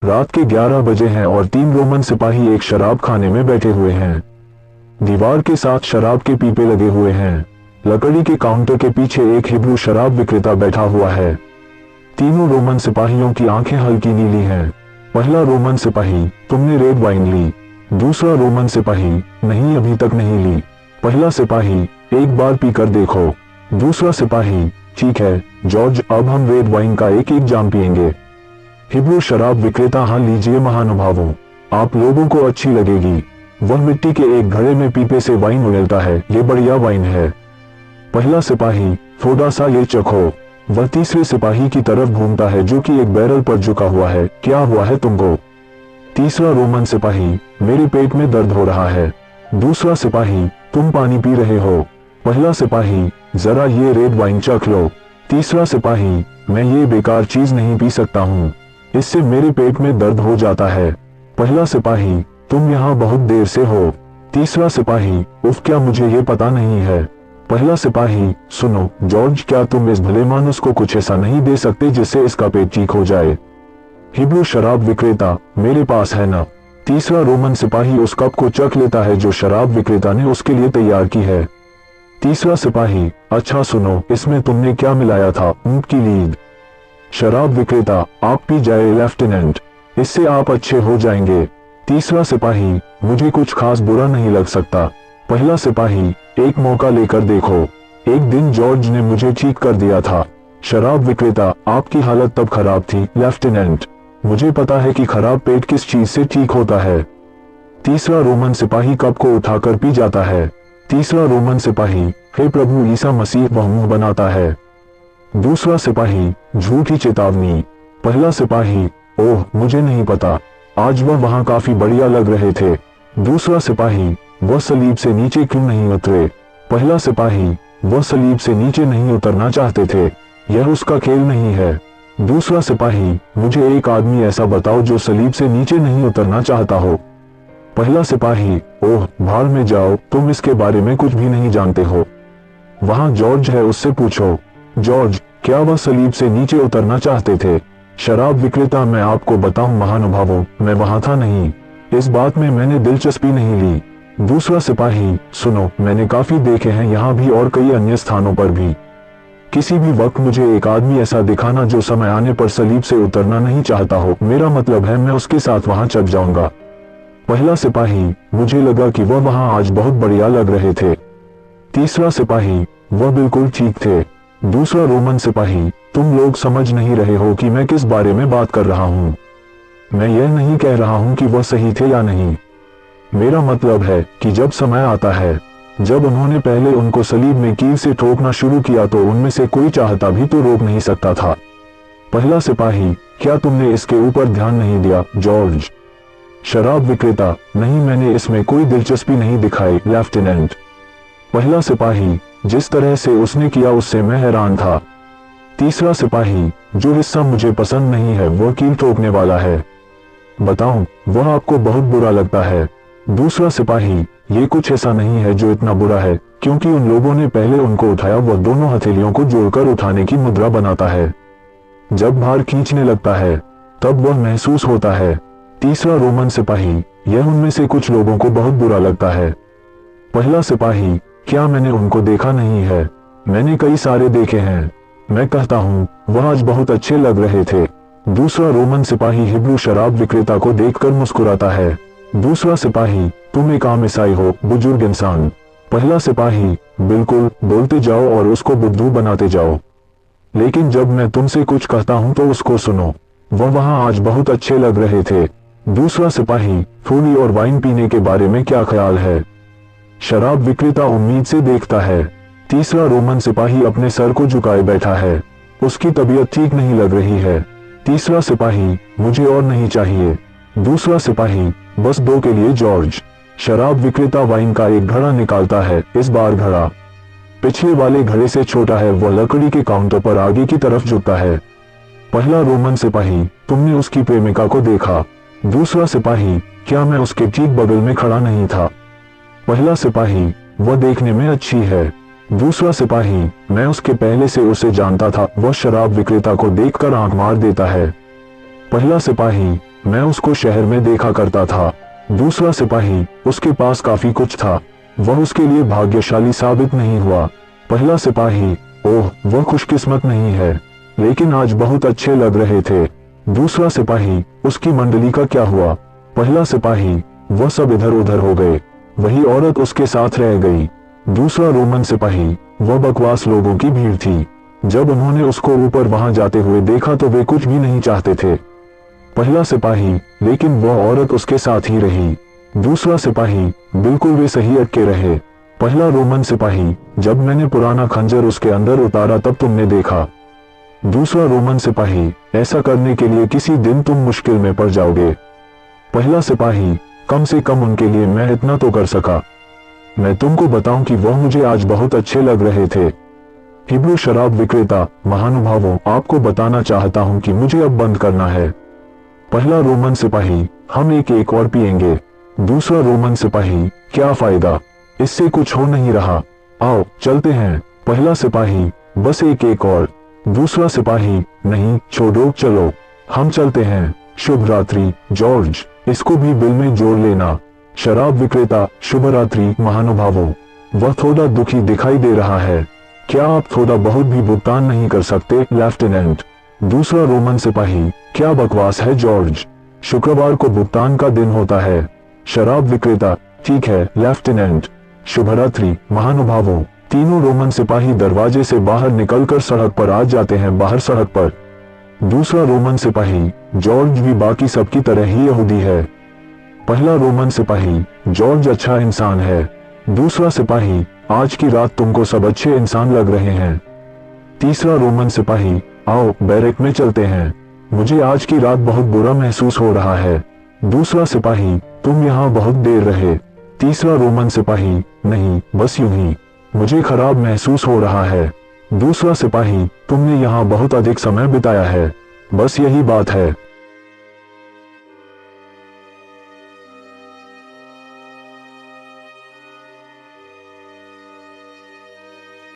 रात के 11 बजे हैं और 3 रोमन सिपाही एक शराब खाने में बैठे हुए हैं। दीवार के साथ शराब के पीपे लगे हुए हैं। लकड़ी के काउंटर के पीछे एक हिब्रू शराब विक्रेता बैठा हुआ है। तीनों रोमन सिपाहियों की आंखें हल्की नीली हैं। पहला रोमन सिपाही, तुमने रेड वाइन ली। दूसरा रोमन सिपाही, नहीं अभी तक नहीं ली। पहला सिपाही, एक बार पीकर देखो। दूसरा सिपाही, ठीक है जॉर्ज, अब हम रेड वाइन का एक एक जाम पिएंगे। हिब्रू शराब विक्रेता, हाँ लीजिए महानुभावों, आप लोगों को अच्छी लगेगी। वह मिट्टी के एक घड़े में पीपे से वाइन उड़ेलता है। ये बढ़िया वाइन है। पहला सिपाही, थोड़ा सा ये चखो। वह तीसरे सिपाही की तरफ घूमता है जो कि एक बैरल पर झुका हुआ है। क्या हुआ है तुमको? तीसरा रोमन सिपाही, मेरे पेट में दर्द हो रहा है। दूसरा सिपाही, तुम पानी पी रहे हो। पहला सिपाही, जरा ये रेड वाइन चख लो। तीसरा सिपाही, मैं ये बेकार चीज नहीं पी सकता हूँ, इससे मेरे पेट में दर्द हो जाता है। पहला सिपाही, तुम यहाँ बहुत देर से हो। तीसरा सिपाही, उफ क्या मुझे ये पता नहीं है। पहला सिपाही, सुनो जॉर्ज, क्या तुम इस भले मानुस को कुछ ऐसा नहीं दे सकते जिससे इसका पेट ठीक हो जाए? हिब्रू शराब विक्रेता, मेरे पास है ना। तीसरा रोमन सिपाही उस कप को चख लेता है जो शराब विक्रेता ने उसके लिए तैयार की है। तीसरा सिपाही, अच्छा सुनो, इसमें तुमने क्या मिलाया था? ऊंट की लीद। शराब विक्रेता, आप पी जाए लेफ्टिनेंट, इससे आप अच्छे हो जाएंगे। तीसरा सिपाही, मुझे कुछ खास बुरा नहीं लग सकता। पहला सिपाही, एक मौका लेकर देखो, एक दिन जॉर्ज ने मुझे ठीक कर दिया था। शराब विक्रेता, आपकी हालत तब खराब थी लेफ्टिनेंट, मुझे पता है कि खराब पेट किस चीज से ठीक होता है। तीसरा रोमन सिपाही कप को उठाकर पी जाता है। तीसरा रोमन सिपाही, हे प्रभु ईसा मसीह, वह मुंह बनाता है। दूसरा सिपाही, झूठी चेतावनी। पहला सिपाही, ओह मुझे नहीं पता, आज वह वहां काफी बढ़िया लग रहे थे। दूसरा सिपाही, वह सलीब से नीचे क्यों नहीं उतरे? पहला सिपाही, वह सलीब से नीचे नहीं उतरना चाहते थे, यह उसका खेल नहीं है। दूसरा सिपाही, मुझे एक आदमी ऐसा बताओ जो सलीब से नीचे नहीं उतरना चाहता हो। पहला सिपाही, ओह भाड़ में जाओ, तुम इसके बारे में कुछ भी नहीं जानते हो। वहां जॉर्ज है, उससे पूछो। जॉर्ज, क्या वह सलीब से नीचे उतरना चाहते थे? शराब विक्रेता, मैं आपको बताऊं महानुभावों, मैं वहां था नहीं, इस बात में मैंने दिलचस्पी नहीं ली। दूसरा सिपाही, सुनो, मैंने काफी देखे हैं यहाँ भी और कई अन्य स्थानों पर भी। किसी भी वक्त मुझे एक आदमी ऐसा दिखाना जो समय आने पर सलीब से उतरना नहीं चाहता हो, मेरा मतलब है मैं उसके साथ वहां चल जाऊंगा। पहला सिपाही, मुझे लगा कि वह वहां आज बहुत बढ़िया लग रहे थे। तीसरा सिपाही, वह बिल्कुल ठीक थे। दूसरा रोमन सिपाही, तुम लोग समझ नहीं रहे हो कि मैं किस बारे में बात कर रहा हूँ। मैं यह नहीं कह रहा हूँ कि वह सही थे या नहीं, मेरा मतलब है कि जब समय आता है, जब उन्होंने पहले उनको सलीब में कील से ठोकना शुरू किया तो उनमें से कोई चाहता भी तो रोक नहीं सकता था। पहला सिपाही, क्या तुमने इसके ऊपर ध्यान नहीं दिया जॉर्ज? शराब विक्रेता, नहीं मैंने इसमें कोई दिलचस्पी नहीं दिखाई लेफ्टिनेंट। पहला सिपाही, जिस तरह से उसने किया उससे मैं हैरान था। तीसरा सिपाही, जो हिस्सा मुझे पसंद नहीं है वह कील ठोकने वाला है। बताऊं, वह आपको बहुत बुरा लगता है। दूसरा सिपाही, ये कुछ ऐसा नहीं है जो इतना बुरा है, क्योंकि उन लोगों ने पहले उनको उठाया, वह दोनों हथेलियों को जोड़कर उठाने की मुद्रा बनाता है। जब भार खींचने लगता है तब वह महसूस होता है। तीसरा रोमन सिपाही, यह उनमें से कुछ लोगों को बहुत बुरा लगता है। पहला सिपाही, क्या मैंने उनको देखा नहीं है? मैंने कई सारे देखे हैं, मैं कहता हूँ वह आज बहुत अच्छे लग रहे थे। दूसरा रोमन सिपाही हिब्रू शराब विक्रेता को देखकर मुस्कुराता है। दूसरा सिपाही, तुम एक आम ईसाई हो, बुजुर्ग इंसान। पहला सिपाही, बिल्कुल, बोलते जाओ और उसको बुद्धू बनाते जाओ, लेकिन जब मैं तुमसे कुछ कहता हूं तो उसको सुनो। वह वहां आज बहुत अच्छे लग रहे थे। दूसरा सिपाही, थोड़ी और वाइन पीने के बारे में क्या ख्याल है? शराब विक्रेता उम्मीद से देखता है। तीसरा रोमन सिपाही अपने सर को झुकाए बैठा है, उसकी तबीयत ठीक नहीं लग रही है। तीसरा सिपाही, मुझे और नहीं चाहिए। दूसरा सिपाही, बस दो के लिए जॉर्ज। शराब विक्रेता वाइन का एक घड़ा निकालता है, इस बार घड़ा पिछले वाले घड़े से छोटा है। वह लकड़ी के काउंटर पर आगे की तरफ झुकता है। पहला रोमन सिपाही, तुमने उसकी प्रेमिका को देखा? दूसरा सिपाही, क्या मैं उसके ठीक बगल में खड़ा नहीं था? पहला सिपाही, वह देखने में अच्छी है। दूसरा सिपाही, मैं उसके पहले से उसे जानता था। वह शराब विक्रेता को देखकर आंख मार देता है। पहला सिपाही, मैं उसको शहर में देखा करता था। दूसरा सिपाही, उसके पास काफी कुछ था, वह उसके लिए भाग्यशाली साबित नहीं हुआ। पहला सिपाही, ओह वह खुशकिस्मत नहीं है, लेकिन आज बहुत अच्छे लग रहे थे। दूसरा सिपाही, उसकी मंडली का क्या हुआ? पहला सिपाही, वह सब इधर उधर हो गए, वही औरत उसके साथ रह गई। दूसरा रोमन सिपाही, वह बकवास लोगों की भीड़ थी, जब उन्होंने उसको ऊपर वहां जाते हुए देखा तो वे कुछ भी नहीं चाहते थे। पहला सिपाही, लेकिन वह औरत उसके साथ ही रही। दूसरा सिपाही, बिल्कुल वे सही अटके रहे। पहला रोमन सिपाही, जब मैंने पुराना खंजर उसके अंदर उतारा तब तुमने देखा। दूसरा रोमन सिपाही, ऐसा करने के लिए किसी दिन तुम मुश्किल में पड़ जाओगे। पहला सिपाही, कम से कम उनके लिए मैं इतना तो कर सका। मैं तुमको बताऊं कि वह मुझे आज बहुत अच्छे लग रहे थे। हिब्रू शराब विक्रेता, महानुभावों, आपको बताना चाहता हूं कि मुझे अब बंद करना है। पहला रोमन सिपाही, हम एक और पिएंगे। दूसरा रोमन सिपाही, क्या फायदा, इससे कुछ हो नहीं रहा, आओ चलते हैं। पहला सिपाही, बस एक और। दूसरा सिपाही, नहीं छोड़ो, चलो हम चलते हैं। शुभ रात्रि जॉर्ज, इसको भी बिल में जोड़ लेना। शराब विक्रेता, शुभ रात्रि महानुभावों। वह थोड़ा दुखी दिखाई दे रहा है, क्या आप थोड़ा बहुत भी भुगतान नहीं कर सकते लेफ्टिनेंट? दूसरा रोमन सिपाही, क्या बकवास है जॉर्ज, शुक्रवार को भुगतान का दिन होता है। शराब विक्रेता, ठीक है लेफ्टिनेंट, शुभ रात्रि महानुभावों। तीनों रोमन सिपाही दरवाजे से बाहर निकलकर सड़क पर आ जाते हैं। बाहर सड़क पर दूसरा रोमन सिपाही, जॉर्ज भी बाकी सबकी तरह ही यहूदी है। पहला रोमन सिपाही, जॉर्ज अच्छा इंसान है। दूसरा सिपाही, आज की रात तुमको सब अच्छे इंसान लग रहे हैं। तीसरा रोमन सिपाही, आओ बैरक में चलते हैं, मुझे आज की रात बहुत बुरा महसूस हो रहा है। दूसरा सिपाही, तुम यहाँ बहुत देर रहे। तीसरा रोमन सिपाही, नहीं बस यूं ही, मुझे खराब महसूस हो रहा है। दूसरा सिपाही, तुमने यहाँ बहुत अधिक समय बिताया है, बस यही बात है।